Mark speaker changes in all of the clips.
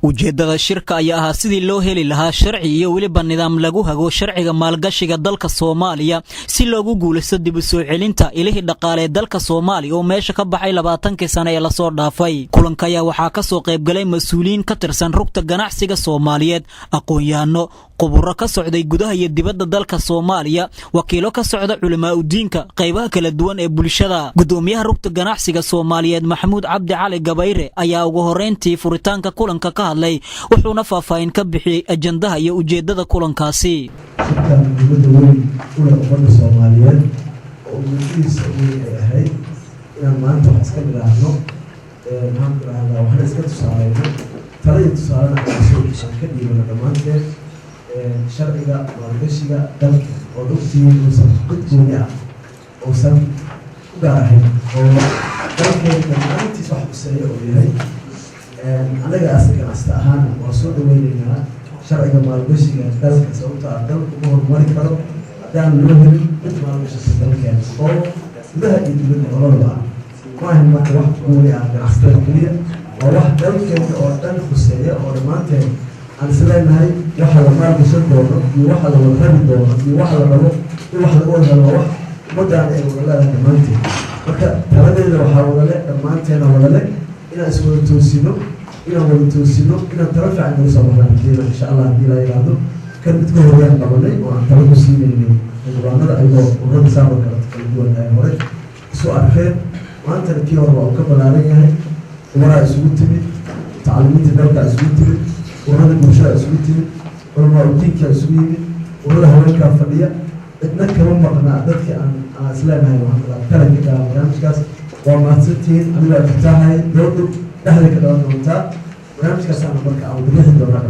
Speaker 1: ujeedada shirka ayaa ahaa sidii loo heli lahaa sharci iyo weliba nidaam lagu hago sharciga maalgashiga dalka Soomaaliya si loogu guuleysto dib u soo celinta ilaahi dhaqaale dalka Soomaaliya oo meesha ka baxay 20 sano ee la soo dhaafay. Kulanka ayaa waxaa ka soo qayb galay mas'uuliyiin ka tirsan rugta ganacsiga Soomaaliyeed, aqoon-yahano, khubaro ka socday gudaha iyo dibadda dalka Soomaaliya, wakiilo ka socda culimaa u diinka qaybaha kala duwan ee bulshada. Gudoomiyaha rugta ganacsiga Soomaaliyeed Maxamuud Cabdi Cali Gabayre ayaa ugu horeyntii furitaanka kulanka ka hadlay wuxuuna faahfaahin ka bixiyay ajandaha iyo ujeedada kulankaasi.
Speaker 2: Soomaaliyeed oo muhiimkiisa ahay inaan maanta wax iska bilaabno waxaan iska tusaalayno talada tusaalana aan ka dhiibano dhammaanteen sharciga maalgashiga dalka oo dhugtiin uusan cid gooni ah uusan u gaar ahayn oo dalkeena dhammaantiis wax kuseeya oo yahay anaga ganacsi ahaan waa soo dhaweynaynaa sharciga maalgashiga dalka sababtoo ah dalku ma horumari karo haddaan loo helin mid maalgashata dalkeena oo gudaha iyo dibadda labadaba ah maahan marka wax gooni ah ganacsatada keliya waa wax dalkeena oo dhan kuseeya oo dhammaanteen aan isleenahay waxa la maalgashan doono iyo waxa la wada rabi doono iyo waxa la rabo in wax lagu wada helo wax ummadaan ay wada leedahay dhammaanteen marka taladeeda waxaa wadale dhammaanteena wadale inaan iswada toosino inaan tala fiican nagu soo baxnaan insha allah haddii la yidhaahdo kan mid ka horeyaan qabanay oo aan tala ku siinaynay xildhibaanada ayagoo ururada saaba kala duwan ay hore isu arkeen maantana kii hore waa uu ka ballaaran yahay umaraa isugu timid tacliimiinta dalka isugu timid ururada bulshada isugu timid culamaa u diinka isugu yimid ururada haweenkaa fadhiya cidna kama maqnaa dadkii aan isleenahay waxaan talanka galaa barnaamijkaas waa mahadsantihiin anigaa fataahay doodhow dhexda ka dhalan doontaa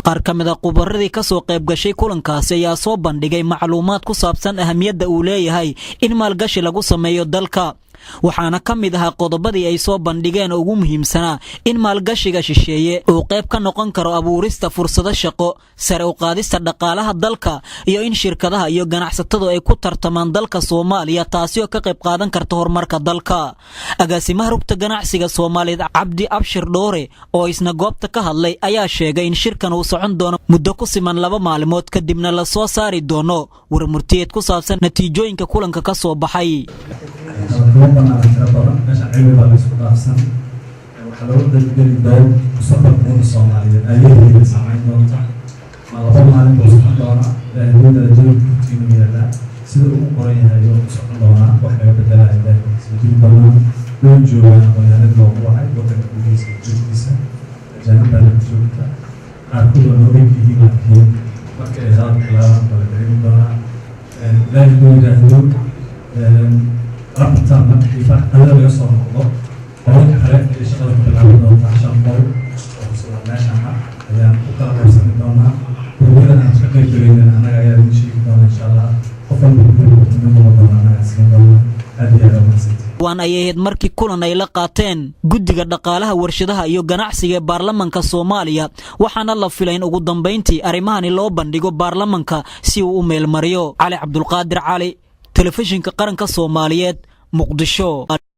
Speaker 1: qaar ka mid ah khubaradii ka soo qayb gashay kulankaasi ayaa soo bandhigay macluumaad ku saabsan ahamiyadda uu leeyahay in maalgashi lagu sameeyo dalka waxaana ka mid ahaa qodobadii ay soo bandhigeen ugu muhiimsanaa in maalgashiga shisheeye uu qayb ka noqon karo abuurista fursado shaqo, sare u qaadista dhaqaalaha dalka iyo in shirkadaha iyo ganacsatadu ay ku tartamaan dalka Soomaaliya taasi oo ka qayb qaadan karta horumarka dalka. Agaasimaha rugta ganacsiga Soomaaliyeed Cabdi Abshir Dhoore oo isna goobta ka hadlay ayaa sheegay in shirkan uu socon doono muddo ku siman 2 maalmood kadibna la soo saari doono warmurtiyeed ku saabsan natiijooyinka kulanka ka soo baxay.
Speaker 3: meesha cilmi baa la isku dhaafsan waxaa loo dalgeli doon mustaqbalka Soomaaliyeed ayay samayn doonta ma 2 maalin buu socon doonaa dawladda joogtiina yeela sida uu qoran yahay oo socon doonaa wax laga bedelayo sidii badan loo joogaa qoyaanada loogu wacay waddanka gudihiisa janaba la joogta qaarkood oo loo yihiin laakiin marka ay hal kala dareemi doonaa ilaahay rabta markii faqada laga soo noqdo qolka kale ee shaqada ku bilaaban doonta shanqol oo soo meeshan ayaan u kala qaybsan doonaa burburada aan ka qayb galayna anaga ayaa u sheegi doona insha Allah qofka
Speaker 1: waan ay ahayd markii kulan ay la qaateen guddiga dhaqaalaha warshadaha iyo ganacsiga baarlamaanka Soomaaliya waxaana la filayn ugu dambeyntii arimahani loo bandhigo baarlamaanka si uu u meel mariyo. Cali Cabdulqaadir Cali, telefishinka qaranka Soomaaliyeed, Muqdisho.